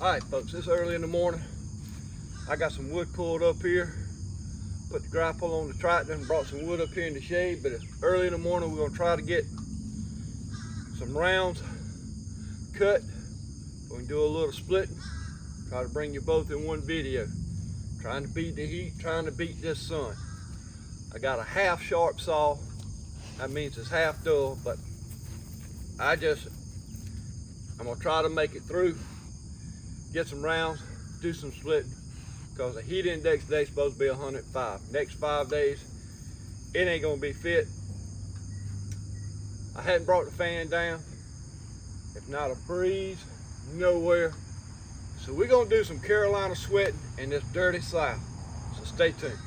Alright folks, it's early in the morning. I got some wood pulled up here. Put the grapple on the tractor and brought some wood up here in the shade, but it's early in the morning. We're gonna try to get some rounds cut. We can do a little splitting. Try to bring you both in one video. Trying to beat the heat, trying to beat this sun. I got a half sharp saw. That means it's half dull, but I'm gonna try to make it through, get some rounds, do some splitting, because the heat index today is supposed to be 105. Next 5 days, it ain't gonna be fit. I hadn't brought the fan down. If not a breeze, nowhere. So we're gonna do some Carolina sweating in this dirty South. So stay tuned.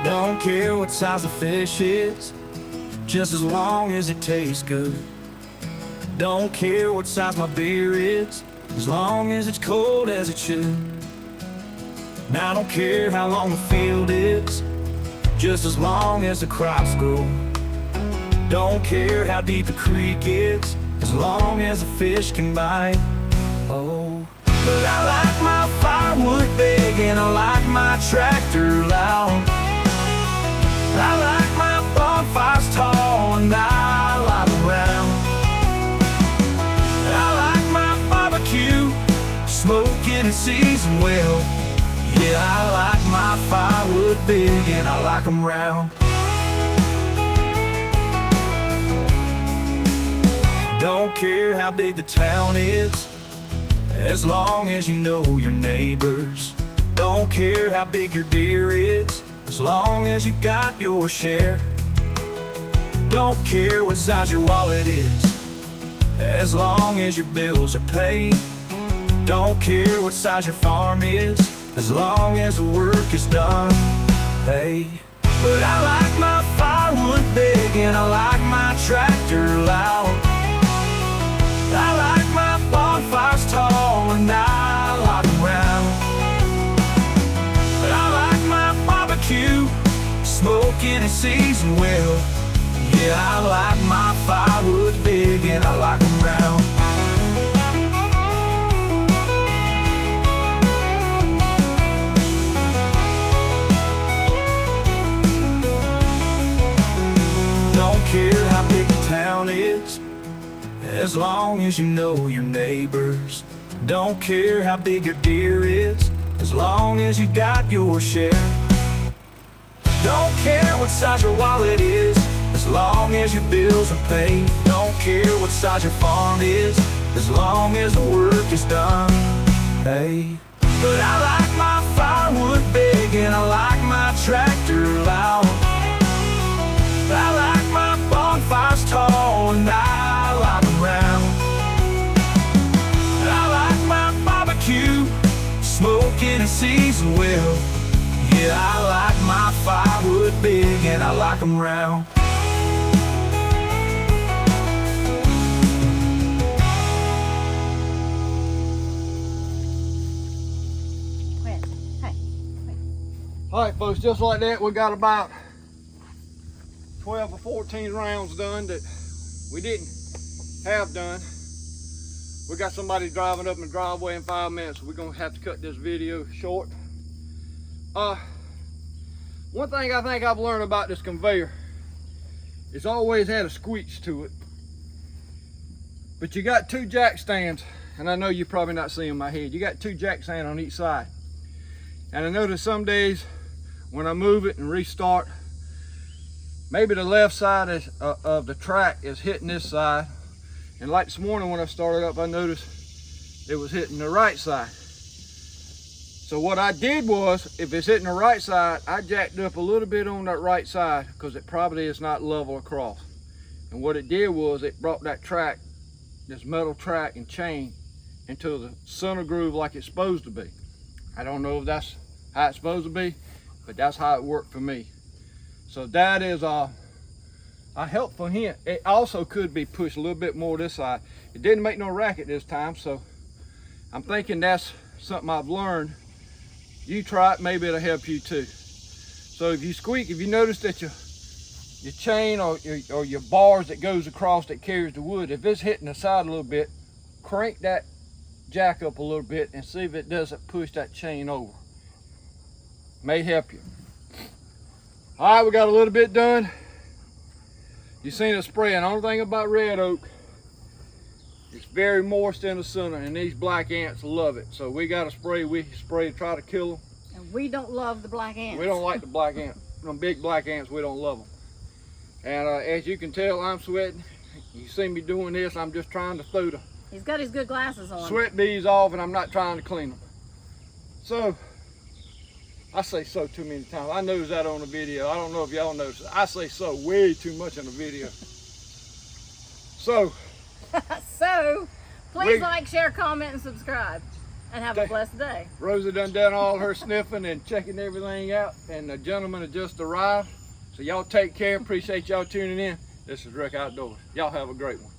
Don't care what size the fish is, just as long as it tastes good. Don't care what size my beer is, as long as it's cold as it should. And I don't care how long the field is, just as long as the crops grow. Don't care how deep the creek is, as long as a fish can bite. Oh, but I like my firewood big and I like my tractor loud. I like my bonfires tall and I like them round. I like my barbecue smoking and seasoned well. Yeah, I like my firewood big and I like them round. Don't care how big the town is, as long as you know your neighbors. Don't care how big your deer is, as long as you got your share. Don't care what size your wallet is, as long as your bills are paid. Don't care what size your farm is, as long as the work is done. Hey, but I like my firewood big and I like my tractor loud. I like my bonfires tall and I like them round. I like my barbecue smoking and seasoned well. Yeah, I like my firewood big and I like them round. Don't care how big the town is, as long as you know your neighbors. Don't care how big your deer is, as long as you got your share. Don't care what size your wallet is, as long as your bills are paid. Don't care what size your farm is, as long as the work is done. Hey, but I like my firewood big and I like my tractor loud. I like my bonfires tall and I like them round. I like my barbecue smoking and seasoned well. Yeah, I like my firewood big and I like them round. All right, folks, just like that, we got about 12 or 14 rounds done that we didn't have done. We got somebody driving up in the driveway in 5 minutes, so we're gonna have to cut this video short. One thing I think I've learned about this conveyor, it's always had a squeak to it. But you got two jack stands, and I know you're probably not seeing my head. You got two jack stands on each side. And I notice some days when I move it and restart, maybe the left side of the track is hitting this side. And like this morning when I started up, I noticed it was hitting the right side. So what I did was, if it's hitting the right side, I jacked up a little bit on that right side because it probably is not level across. And what it did was it brought that track, this metal track and chain, into the center groove like it's supposed to be. I don't know if that's how it's supposed to be, but that's how it worked for me. So that is a helpful hint. It also could be pushed a little bit more this side. It didn't make no racket this time, so I'm thinking that's something I've learned. You try it, maybe it'll help you too. So if you squeak, if you notice that your chain or your bars that goes across that carries the wood, if it's hitting the side a little bit, crank that jack up a little bit and see if it doesn't push that chain over. May help you. All right, we got a little bit done. You seen it spraying. The only thing about red oak, it's very moist in the center, and these black ants love it. So we got a spray. We spray to try to kill them. And we don't love the black ants. We don't like the black ants. Them big black ants, we don't love them. And as you can tell, I'm sweating. You see me doing this, I'm just trying to throw the He's got his good glasses on. sweat beads off, and I'm not trying to clean them. So, I say so too many times. I noticed that on the video. I don't know if y'all noticed. I say so way too much on the video. So, please like, share, comment, and subscribe. And have a blessed day. Rosa done all her sniffing and checking everything out, and the gentleman has just arrived. So y'all take care. Appreciate y'all tuning in. This is Rick Outdoors. Y'all have a great one.